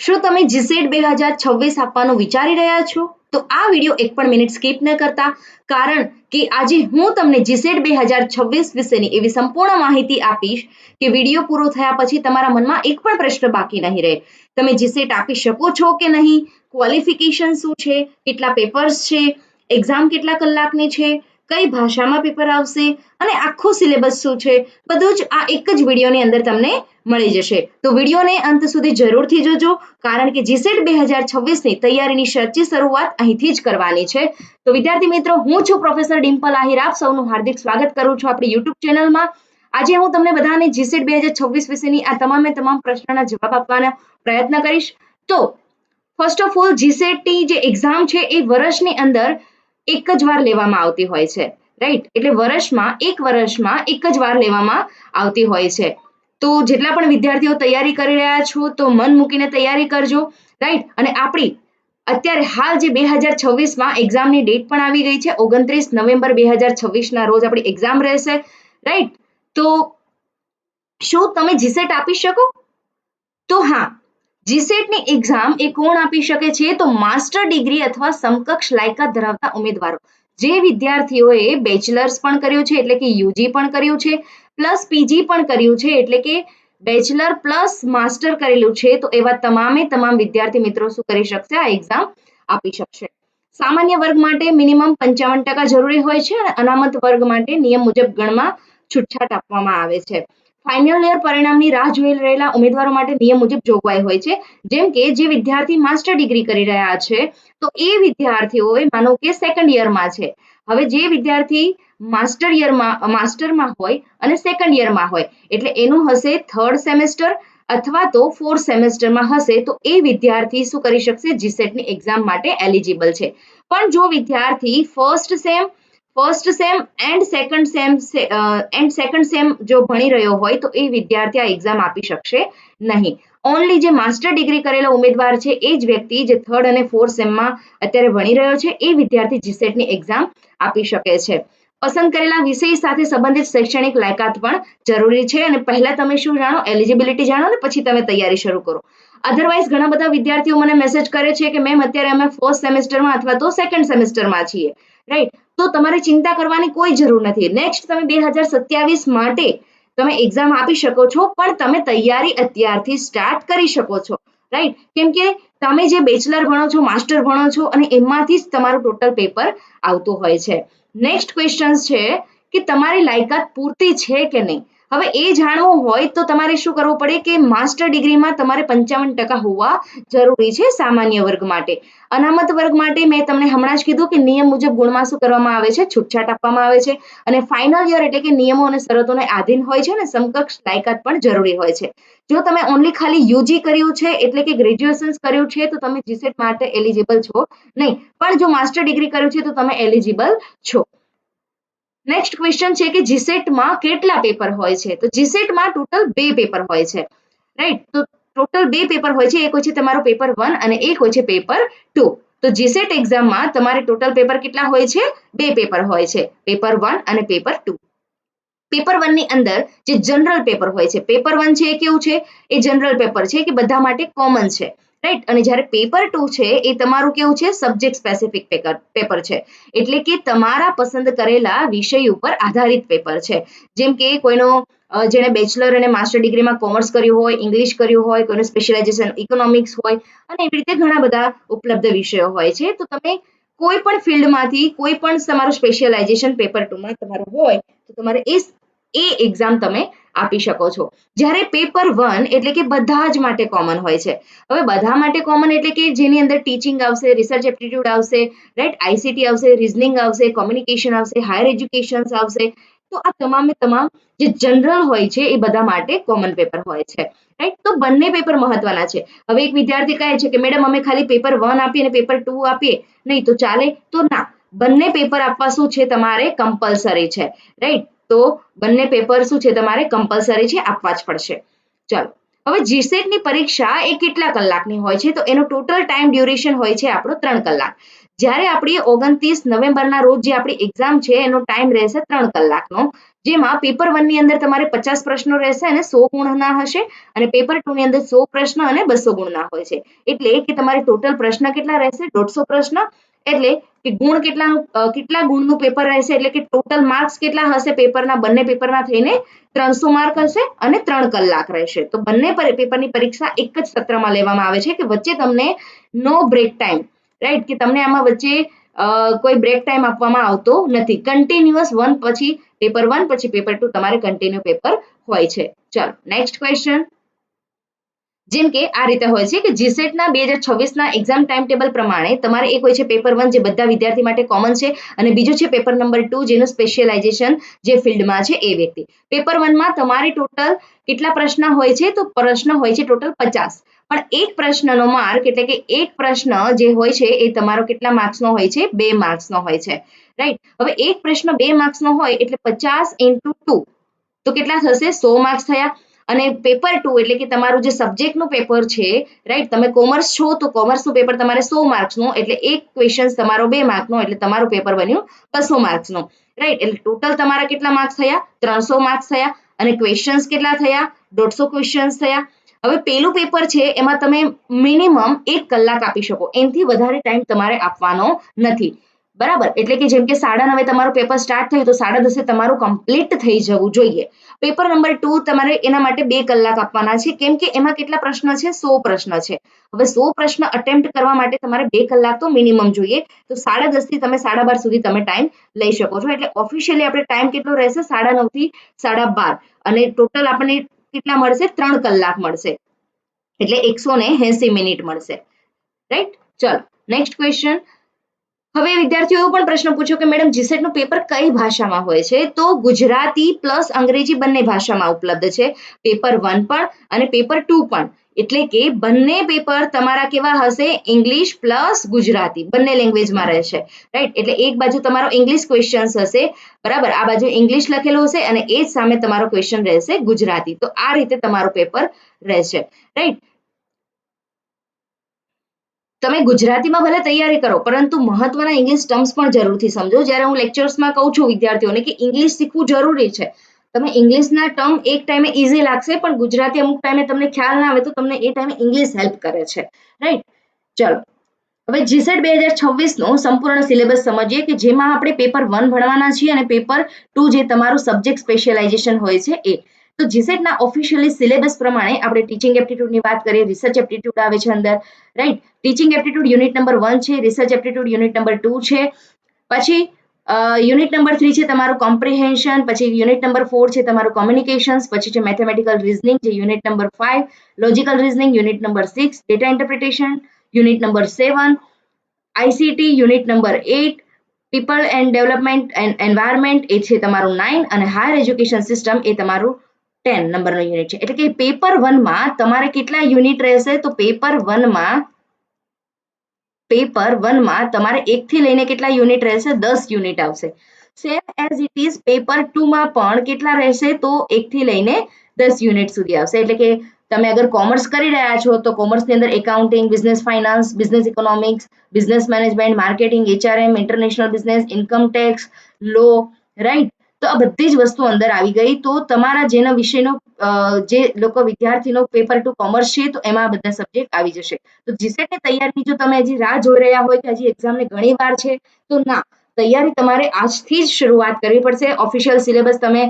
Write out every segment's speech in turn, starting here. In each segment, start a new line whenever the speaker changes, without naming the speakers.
શું તમે જીસેટ 2026 આપવાનું વિચારી રહ્યા છો? તો આ વિડીયો એક પણ મિનિટ સ્કીપ ન કરતા, કારણ કે આજે હું તમને જીસેટ 2026 વિશેની એવી સંપૂર્ણ માહિતી આપીશ કે વિડીયો પૂરો થયા પછી તમારા મનમાં એક પણ પ્રશ્ન બાકી નહીં રહે. તમે જીસેટ આપી શકો છો કે નહીં, ક્વોલિફિકેશન શું છે, કેટલા પેપર્સ છે, એક્ઝામ કેટલા કલાકની છે, કઈ ભાષામાં પેપર આવશે અને આખો સિલેબસ શું છે, બધું જ આ એક જ વિડીયોની અંદર તમને મળી જશે. તો વિડીયોને અંત સુધી જરૂરથી જોજો, કારણ કે જીસેટ 2026ની તૈયારીની સાચી શરૂઆત અહીંથી જ કરવાની છે. તો વિદ્યાર્થી મિત્રો, હું છું પ્રોફેસર ડિમ્પલ આહિર. આપ સૌનું હાર્દિક સ્વાગત કરું છું આપણી યુટ્યુબ ચેનલમાં. આજે હું તમને બધાને જીસેટ 2026 વિશેની આ તમામ પ્રશ્નોના જવાબ આપવાના પ્રયત્ન કરીશ. તો ફર્સ્ટ ઓફ ઓલ, જીસેટની જે એક્ઝામ છે એ વર્ષની અંદર એક જ વાર લેવામાં આવતી હોય છે, રાઈટ? એટલે એક વર્ષમાં એક જ વાર લેવામાં આવતી હોય છે. તો જેટલા પણ વિદ્યાર્થીઓ તૈયારી કરી રહ્યા છો, તો મન મૂકીને તૈયારી કરજો, રાઈટ? અને આપણી અત્યારે હાલ જે 2026માં એક્ઝામની ડેટ પણ આવી ગઈ છે. 29 નવેમ્બર 2026ના રોજ આપણી એક્ઝામ રહેશે, રાઈટ? તો શું તમે જીસેટ આપી શકો? તો હા, જીસેટની એક્ઝામ એ કોણ આપી શકે છે? તો માસ્ટર ડિગ્રી અથવા સમકક્ષ લાયકાત ધરાવતા ઉમેદવારો. જે વિદ્યાર્થીઓએ બેચલર્સ પણ કર્યું છે, એટલે કે યુજી પણ કર્યું છે, પ્લસ પીજી પણ કર્યું છે, એટલે કે બેચલર પ્લસ માસ્ટર કરેલું છે, તો એવા તમામ વિદ્યાર્થી મિત્રો શું કરી શકશે? આ એક્ઝામ આપી શકશે. સામાન્ય વર્ગ માટે મિનિમમ 55% જરૂરી હોય છે અને અનામત વર્ગ માટે નિયમ મુજબ ગણમાં છૂટછાટ આપવામાં આવે છે. ફાઇનલ યર પરિણામની રાહ જોઈ રહેલા ઉમેદવારો માટે નિયમ મુજબ જોગવાઈ હોય છે. જેમ કે જે વિદ્યાર્થી માસ્ટર ડિગ્રી કરી રહ્યા છે, તો એ વિદ્યાર્થીઓએ માનો કે સેકન્ડ યરમાં છે. હવે જે વિદ્યાર્થી માસ્ટરમાં હોય અને સેકન્ડ યરમાં હોય, એટલે એનું હશે થર્ડ સેમેસ્ટર અથવા તો ફોર્થ સેમેસ્ટરમાં હશે, તો એ વિદ્યાર્થી શું કરી શકશે? જીસેટની એક્ઝામ માટે એલિજિબલ છે. પણ જો વિદ્યાર્થી first sem and second sem જો ભણી રહ્યો હોય, તો એ વિદ્યાર્થી આ એક્ઝામ આપી શકશે નહીં. ઓનલી જે માસ્ટર ડિગ્રી કરેલો ઉમેદવાર છે, એ જ વ્યક્તિ જે થર્ડ અને ફોર્થ સેમમાં અત્યારે ભણી રહ્યો છે, એ વિદ્યાર્થી જીસેટની એક્ઝામ આપી શકે છે. પસંદ કરેલા વિષય સાથે સંબંધિત શૈક્ષણિક લાયકાત પણ જરૂરી છે. અને પહેલા તમે શું જાણો? એલિજિબિલિટી જાણો ને પછી તમે તૈયારી શરૂ કરો. અધરવાઇઝ ઘણા બધા વિદ્યાર્થીઓ મને મેસેજ કરે છે કે મેમ, અત્યારે અમે ફર્સ્ટ સેમેસ્ટરમાં અથવા તો સેકન્ડ સેમેસ્ટરમાં છીએ, રાઈટ? તો તમારે ચિંતા કરવાની કોઈ જરૂર નથી. નેક્સ્ટ તમે 2027 માટે તમે એક્ઝામ આપી શકો છો, પણ તમે તૈયારી અત્યારથી સ્ટાર્ટ કરી શકો છો, રાઈટ? કેમ કે તમે જે બેચલર ભણો છો, માસ્ટર ભણો છો, અને એમાંથી જ તમારું ટોટલ પેપર આવતું હોય છે. નેક્સ્ટ ક્વેશ્ચન છે કે તમારી લાયકાત પૂરતી છે કે નહીં. હવે એ જાણવું હોય તો તમારે શું કરવું પડે કે માસ્ટર ડિગ્રીમાં તમારે 55% હોવા જરૂરી છે સામાન્ય વર્ગ માટે. અનામત વર્ગ માટે મેં તમને હમણાં જ કીધું કે નિયમ મુજબ ગુણમાં શું કરવામાં આવે છે? છૂટછાટ આપવામાં આવે છે. અને ફાઇનલ યર એટલે કે નિયમો અને શરતોને આધીન હોય છે, ને સમકક્ષ લાયકાત પણ જરૂરી હોય છે. જો તમે ઓનલી ખાલી યુજી કર્યું છે, એટલે કે ગ્રેજ્યુએશન કર્યું છે, તો તમે જીસેટ માટે એલિજિબલ છો નહીં. પણ જો માસ્ટર ડિગ્રી કર્યું છે, તો તમે એલિજિબલ છો. નેક્સ્ટ ક્વેશ્ચન છે કે જીસેટમાં કેટલા પેપર હોય છે? તો જીસેટમાં ટોટલ 2 પેપર હોય છે, રાઈટ? તો ટોટલ 2 પેપર હોય છે. એક હોય છે તમારો પેપર 1 અને એક હોય છે પેપર 2. તો જીસેટ એક્ઝામમાં તમારે ટોટલ પેપર કેટલા હોય છે? 2 પેપર હોય છે, પેપર 1 અને પેપર 2. પેપર 1 ની અંદર જે જનરલ પેપર હોય છે, પેપર 1 છે એ કેવું છે? એ જનરલ પેપર છે કે બધા માટે કોમન છે, રાઈટ? અને જ્યારે પેપર 2 છે એ તમારું કેવું છે? સબ્જેક્ટ સ્પેસિફિક પેપર છે. એટલે કે તમારા પસંદ કરેલા વિષય ઉપર આધારિત પેપર છે. જેમ કે કોઈનો જેણે બેચલર અને માસ્ટર ડિગ્રીમાં કોમર્સ કર્યું હોય, ઇંગ્લિશ કર્યું હોય, કોઈનું સ્પેશિયલાઇઝેશન ઇકોનોમિક્સ હોય, અને એવી રીતે ઘણા બધા ઉપલબ્ધ વિષયો હોય છે. તો તમે કોઈ પણ ફિલ્ડમાંથી કોઈ પણ તમારું સ્પેશિયલાઇઝેશન પેપર 2માં તમારું હોય, તો તમારે એ એક્ઝામ તમે આપી શકો છો. જ્યારે પેપર 1 એટલે કે બધા જ માટે કોમન હોય છે. હવે બધા માટે કોમન એટલે કે જેની અંદર ટીચિંગ આવશે, રિસર્ચ એપ્ટિટ્યુડ આવશે, રાઈટ? આઈસીટી આવશે, રીઝનિંગ આવશે, કોમ્યુનિકેશન આવશે, હાયર એજ્યુકેશન આવશે. તો આ તમામ જે જનરલ હોય છે એ બધા માટે કોમન પેપર હોય છે, રાઈટ? તો બંને પેપર મહત્વના છે. હવે એક વિદ્યાર્થી કહે છે કે મેડમ, અમે ખાલી પેપર 1 આપીએ અને પેપર 2 આપીએ નહીં તો ચાલે? તો ના, બંને પેપર આપવા શું છે? તમારે કમ્પલસરી છે, રાઈટ? તો બંને પેપર શું છે? તમારે કમ્પલસરી છે, આપવા જ પડશે. ચાલો, હવે જીસેટની પરીક્ષા એ કેટલા કલાકની હોય છે? તો એનો ટોટલ ટાઈમ ડ્યુરેશન હોય છે આપણો 3 કલાક. જ્યારે આપણી 29 નવેમ્બરના રોજ જે આપણી એક્ઝામ છે એનો ટાઈમ રહેશે 3 કલાકનો, જેમાં પેપર 1 ની અંદર તમારે 50 પ્રશ્નો રહેશે અને 100 ગુણના હશે, અને પેપર 2 ની અંદર 100 પ્રશ્ન અને 200 ગુણના હોય છે. એટલે કે તમારે ટોટલ પ્રશ્ન કેટલા રહેશે? 150 પ્રશ્ન. એટલે કે ગુણ કેટલા ગુણનું પેપર રહેશે, એટલે કે ટોટલ માર્ક્સ કેટલા હશે પેપરના, બંને પેપરના થઈને 300 માર્ક હશે અને 3 કલાક રહેશે. તો બંને પેપરની પરીક્ષા એક જ સત્રમાં લેવામાં આવે છે, કે વચ્ચે તમને નો બ્રેક ટાઈમ, રાઈટ, કે તમને આમાં વચ્ચે કોઈ બ્રેક ટાઈમ આપવામાં આવતો નથી. કન્ટિન્યુઅસ પેપર 1 પછી પેપર 2 તમારે કન્ટિન્યુ પેપર હોય છે. ચાલો નેક્સ્ટ ક્વેશ્ચન. જેમ કે આ રીતે હોય છે કે જીસેટના 2026ના એક્ઝામ ટાઈમ ટેબલ પ્રમાણે તમારે એક હોય છે પેપર 1 જે બધા વિદ્યાર્થી માટે કોમન છે, અને બીજું છે પેપર નંબર 2 જેનું સ્પેશિયલાઇઝેશન જે ફિલ્ડમાં છે એ વ્યક્તિ. પેપર 1 માં તમારે ટોટલ કેટલા પ્રશ્ન હોય છે? તો પ્રશ્ન હોય છે ટોટલ 50. પણ એક પ્રશ્નનો માર્ક, એટલે કે એક પ્રશ્ન જે હોય છે એ તમારો કેટલા માર્ક્સનો હોય છે? 2 માર્ક્સનો હોય છે, રાઈટ. હવે એક પ્રશ્ન 2 માર્ક્સનો હોય એટલે 50 × 2 તો કેટલા થશે? 100 માર્ક્સ થયા. અને પેપર 2 એટલે કે તમારું જે સબ્જેક્ટનું પેપર છે, રાઈટ, તમે કોમર્સ છો તો કોમર્સનું પેપર તમારે 100 માર્ક્સનું, એટલે એક ક્વેશ્ચન તમારો 2 માર્કનો, એટલે તમારું પેપર બન્યું 200 માર્ક્સનું, રાઈટ. એટલે ટોટલ તમારા કેટલા માર્ક્સ થયા? 300 માર્ક્સ થયા. અને ક્વેશ્ચન્સ કેટલા થયા? 150 ક્વેશ્ચન્સ થયા. હવે પેલું પેપર છે એમાં તમે મિનિમમ 1 કલાક આપી શકો, એનાથી વધારે ટાઈમ તમારે આપવાનો નથી, બરાબર. એટલે કે જેમ કે 9:30 તમારું પેપર સ્ટાર્ટ થયું તો 10:30 તમારું કમ્પ્લીટ થઈ જવું જોઈએ. પેપર નંબર 2 તમારે એના માટે 2 કલાક આપવાના છે, કેમ કે એમાં કેટલા પ્રશ્ન છે? 100 પ્રશ્ન છે. હવે 100 પ્રશ્ન અટેમ્પ્ટ કરવા માટે તમારે 2 કલાક તો મિનિમમ જોઈએ. તો 10:30 થી તમે 12:30 સુધી તમે ટાઈમ લઈ શકો છો. એટલે ઓફિશિયલી આપણે ટાઈમ કેટલો રહેશે? 9:30 થી 12:30, અને ટોટલ આપણને કેટલા મળશે? 3 કલાક મળશે. એટલે 180 મિનિટ મળશે, રાઈટ. ચલો નેક્સ્ટ ક્વેશ્ચન. હવે વિદ્યાર્થીઓ એવો પણ પ્રશ્ન પૂછ્યો કે મેડમ જીસેટનું પેપર કઈ ભાષામાં હોય છે? તો ગુજરાતી પ્લસ અંગ્રેજી બંને ભાષામાં ઉપલબ્ધ છે. પેપર 1 પણ અને પેપર 2 પણ. એટલે કે બંને પેપર તમારા કેવા હશે? ઇંગ્લિશ પ્લસ ગુજરાતી બંને લેંગ્વેજમાં રહેશે, રાઈટ. એટલે એક બાજુ તમારો ઇંગ્લિશ ક્વેશ્ચન્સ હશે, બરાબર, આ બાજુ ઇંગ્લિશ લખેલું હશે, અને એ જ સામે તમારો ક્વેશ્ચન રહેશે ગુજરાતી. તો આ રીતે તમારું પેપર રહેશે, રાઈટ. તમે ગુજરાતીમાં ભલે તૈયારી કરો, પરંતુ મહત્વના ઇંગ્લિશ ટર્મ્સ પણ જરૂરથી સમજો. જ્યારે હું લેક્ચર્સમાં કહું છું વિદ્યાર્થીઓને કે ઇંગ્લિશ શીખવું જરૂરી છે, તમે ઇંગ્લિશના ટર્મ એક ટાઈમે ઇઝી લાગશે, પણ ગુજરાતી અમુક ટાઈમે તમને ખ્યાલ ના આવે તો તમને એ ટાઈમે ઇંગ્લિશ હેલ્પ કરે છે, રાઈટ. ચલો હવે જીસેટ 2026 નો સંપૂર્ણ સિલેબસ સમજીએ, કે જેમાં આપણે પેપર 1 ભણવાના છીએ અને પેપર 2 જે તમારું સબ્જેક્ટ સ્પેશિયલાઇઝેશન હોય છે એ. તો જીસેટના ઓફિશિયલી સિલેબસ પ્રમાણે આપણે ટીચિંગ એપ્ટિટ્યૂડની વાત કરીએ, રિસર્ચ એપ્ટિટ્યૂડ આવે છે અંદર, right. Teaching aptitude unit number 1 છે, રિસર્ચ એપ્ટિટ્યૂડ યુનિટ નંબર 2 છે. પછી યુનિટ નંબર 3 છે તમારું કોમ્પ્રિહેન્શન, પછી યુનિટ નંબર 4 છે તમારું કોમ્યુનિકેશન્સ, પછી છે મેથેમેટિકલ રીઝનિંગ જે unit number 5, logical reasoning unit number 6, data interpretation unit number 7, ICT unit number 8, people and development and environment એ છે તમારું 9, અને હાયર એજ્યુકેશન સિસ્ટમ એ તમારું 10 નંબરનો યુનિટ છે. એટલે કે પેપર 1 માં તમારે કેટલા યુનિટ રહેશે? તો પેપર 1 માં તમારે 1 થી લઈને કેટલા યુનિટ રહેશે? 10 યુનિટ આવશે. Same as it is paper 2 માં પણ કેટલા રહેશે? તો 1 થી લઈને 10 યુનિટ સુધી આવશે. એટલે કે તમે અગર કોમર્સ કરી રહ્યા છો તો કોમર્સની અંદર accounting, business finance, business economics, business management, marketing, HRM, international business, income tax, law, right. તો આ બધી જ વસ્તુ અંદર આવી ગઈ. તો તમારા જેના વિષયનો જે લોકો વિદ્યાર્થીનો પેપર 2 કોમર્સ છે તો એમાં આ બધા સબ્જેક્ટ આવી જશે. તો જીસેટની તૈયારીની જો તમે હજી રાહ જોઈ રહ્યા હોય કે હજી એક્ઝામને ઘણી વાર છે, તો ના, તૈયારી તમારે આજથી જ શરૂઆત કરવી પડશે. ઓફિશિયલ સિલેબસ તમે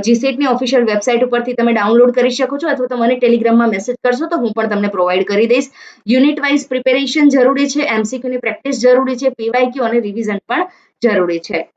જીસેટની ઓફિશિયલ વેબસાઇટ ઉપરથી તમે ડાઉનલોડ કરી શકો છો, અથવા તો મને ટેલિગ્રામમાં મેસેજ કરશો તો હું પણ તમને પ્રોવાઈડ કરી દઈશ. યુનિટ વાઇઝ પ્રિપેરેશન જરૂરી છે, એમસીક્યુની પ્રેક્ટિસ જરૂરી છે, પીવાયક્યુ અને રિવિઝન પણ જરૂરી છે.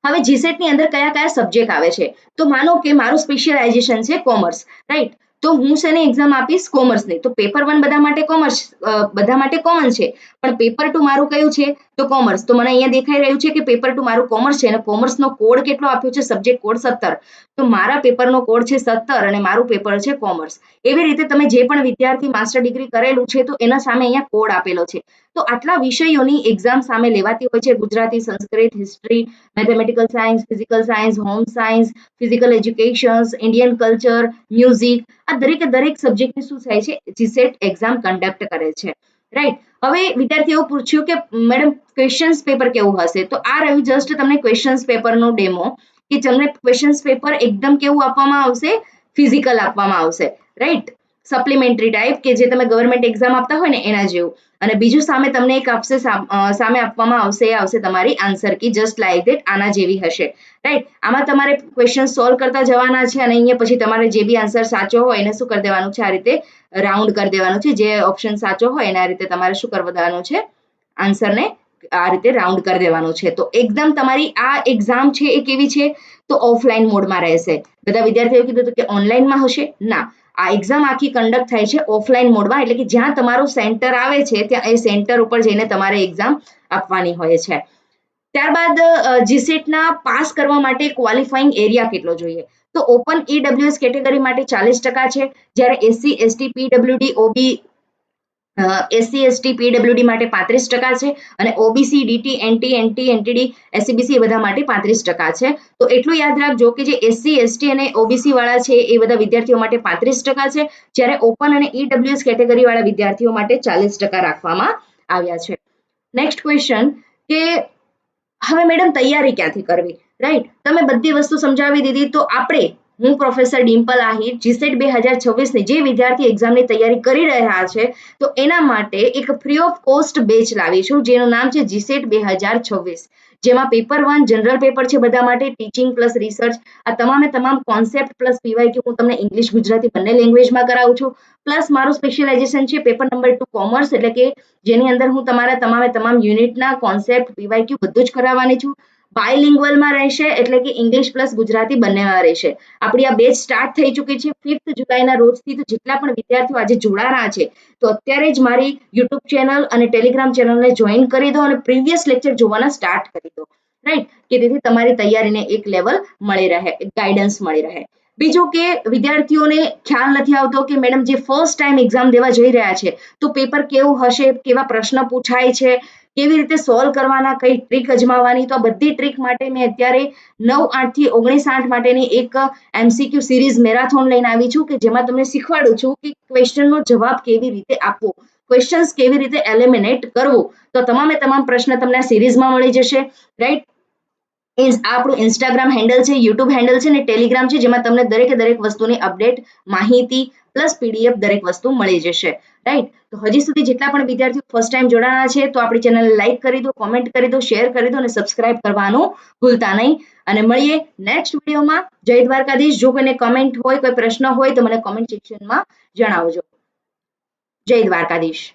હવે જીસેટની અંદર કયા કયા સબ્જેક્ટ આવે છે? તો માનો કે મારું સ્પેશિયલાઇઝેશન છે કોમર્સ, રાઈટ. તો હું શેની એક્ઝામ આપીશ? કોમર્સની. તો પેપર 1 બધા માટે કોમન છે, પણ પેપર 2 મારું કયું છે? તો કોમર્સ. તો મને અહીંયા દેખાઈ રહ્યું છે કે પેપર 2 મારું કોમર્સ છે, અને કોમર્સનો કોડ કેટલો આપ્યો છે? Subject code 17. તો મારા પેપરનો કોડ છે 17 અને મારું પેપર છે કોમર્સ. એવી રીતે તમે જે પણ વિદ્યાર્થી માસ્ટર ડિગ્રી કરેલું છે તો એના સામે અહીંયા કોડ આપેલો છે. તો આટલા વિષયોની એક્ઝામ સામે લેવાતી હોય છે: Gujarati, Sanskrit, history, mathematical science, physical science, home science, physical education, Indian culture, music. આ દરેકે દરેક સબ્જેક્ટની શું થાય છે? જીસેટ એક્ઝામ કન્ડક્ટ કરે છે. રાઈટ. હવે વિદ્યાર્થીઓ પૂછ્યું કે મેડમ ક્વેશ્ચન્સ પેપર કેવું હશે, તો આ રહ્યું જસ્ટ તમને ક્વેશ્ચન્સ પેપરનો ડેમો કે તમને ક્વેશ્ચન્સ પેપર એકદમ કેવું આપવામાં આવશે, ફિઝિકલ આપવામાં આવશે, રાઈટ. સપ્લિમેન્ટરી ટાઈપ કે જે તમે ગવર્મેન્ટ એક્ઝામ આપતા હોય ને એના જેવું. અને બીજું સામે તમને એક આપશે, સામે આપવામાં આવશે, એ આવશે તમારી answer key, just like that, આના જેવી હશે, રાઈટ. આમાં તમારે ક્વેશ્ચન સોલ્વ કરતા જવાના છે અને અહીંયા પછી તમારે જે બી આન્સર સાચો હોય એને શું કરી દેવાનું છે, આ રીતે રાઉન્ડ કરી દેવાનું છે. જે ઓપ્શન સાચો હોય એના રીતે તમારે શું કરી દેવાનું છે, આન્સરને આ રીતે રાઉન્ડ કરી દેવાનું છે. તો એકદમ તમારી આ એક્ઝામ છે એ કેવી છે, તો ઓફલાઈન મોડમાં રહેશે. બધા વિદ્યાર્થીઓ કીધું કે ઓનલાઈનમાં હશે, ના, આ એક્ઝામ આખી કન્ડક્ટ થાય છે ઓફલાઈન મોડમાં, એટલે કે જ્યાં તમારું સેન્ટર આવે છે ત્યાં એ સેન્ટર ઉપર જઈને તમારે એક્ઝામ આપવાની હોય છે. ત્યારબાદ જીસેટના પાસ કરવા માટે ક્વોલિફાઈંગ એરિયા કેટલો જોઈએ, તો ઓપન ઈડબ્લ્યુએસ કેટેગરી માટે 40% છે, જ્યારે SC ST PWD OB SC ST PWD માટે 35% છે, અને ઓબીસી ડીટી એનટી એનટી એનટીડી એસસીબીસી એ બધા માટે 35% છે. તો એટલું યાદ રાખજો કે જે એસસી એસટી અને ઓબીસી વાળા છે એ બધા વિદ્યાર્થીઓ માટે 35% છે, જ્યારે ઓપન અને ઈડબ્લ્યુએસ કેટેગરી વાળા વિદ્યાર્થીઓ માટે 40% રાખવામાં આવ્યા છે. નેક્સ્ટ ક્વેશ્ચન કે હવે મેડમ તૈયારી ક્યાંથી કરવી, રાઈટ. તમે બધી વસ્તુ સમજાવી દીધી, તો આપણે, હું પ્રોફેસર ડિમ્પલ આહિર, જીસેટ 2026 ની જે વિદ્યાર્થી એક્ઝામની તૈયારી કરી રહ્યા છે, તો એના માટે એક ફ્રી ઓફ કોસ્ટ બેચ લાવી છું, જેનું નામ છે જીસેટ 2026, જેમાં પેપર 1 જનરલ પેપર છે બધા માટે, ટીચિંગ પ્લસ રિસર્ચ, આ તમામે તમામ કોન્સેપ્ટ પ્લસ પીવાયક્યુ હું તમને ઇંગ્લિશ ગુજરાતી બંને લેંગ્વેજમાં કરાવું છું. પ્લસ મારું સ્પેશિયલાઇઝેશન છે પેપર નંબર 2 કોમર્સ, એટલે કે જેની અંદર હું તમારા તમામ યુનિટના કોન્સેપ્ટ પીવાયક્યુ બધું જ કરાવવાની છું. બાયલિંગ્વલમાં રહેશે, એટલે કે ઇંગ્લિશ પ્લસ ગુજરાતી બંનેમાં રહેશે. આપણી આ બેચ સ્ટાર્ટ થઈ ચૂકી છે 5th જુલાઈના રોજથી. તો જેટલા પણ વિદ્યાર્થીઓ આજે જોડાણા છે, તો અત્યારે જ મારી યુટ્યુબ ચેનલ અને ટેલિગ્રામ ચેનલને જોઈન કરી દો અને પ્રીવિયસ લેક્ચર જોવાના સ્ટાર્ટ કરી દો, રાઈટ. કે તેથી તમારી તૈયારીને એક લેવલ મળી રહે, એક ગાઈડન્સ મળી રહે. બીજું કે વિદ્યાર્થીઓને ખ્યાલ નથી આવતો કે મેડમ જે ફર્સ્ટ ટાઈમ એક્ઝામ દેવા જઈ રહ્યા છે, તો પેપર કેવું હશે, કેવા પ્રશ્ન પૂછાય છે, કેવી રીતે સોલ્વ કરવાના, કઈ ટ્રીક અજમાવવાની. તો આ બધી ટ્રીક માટે મેં અત્યારે 9/8 થી 19/8 માટેની એક એમસીક્યુ સિરીઝ મેરાથોન લઈને આવી છું, કે જેમાં તમને શીખવાડું છું કે ક્વેશ્ચનનો જવાબ કેવી રીતે આપવો, ક્વેશ્ચન્સ કેવી રીતે એલિમિનેટ કરવું. તો તમામ પ્રશ્ન તમને આ સિરીઝમાં મળી જશે, રાઈટ. આ આપણું ઇન્સ્ટાગ્રામ હેન્ડલ છે, યુટ્યુબ હેન્ડલ છે, ને ટેલિગ્રામ છે, જેમાં તમને દરેક વસ્તુની અપડેટ, માહિતી પ્લસ પીડીએફ દરેક વસ્તુ મળી જશે, રાઈટ. તો હજી સુધી જેટલા પણ વિદ્યાર્થીઓ ફર્સ્ટ ટાઈમ જોડાણા છે, તો આપણી ચેનલને લાઈક કરી દો, કોમેન્ટ કરી દો, શેર કરી દો અને સબસ્ક્રાઇબ કરવાનું ભૂલતા નહીં. અને મળીએ નેક્સ્ટ વિડીયોમાં. જય દ્વારકાધીશ. જો કોઈને કમેન્ટ હોય, કોઈ પ્રશ્ન હોય, તો મને કોમેન્ટ સેક્શનમાં જણાવજો. જય દ્વારકાધીશ.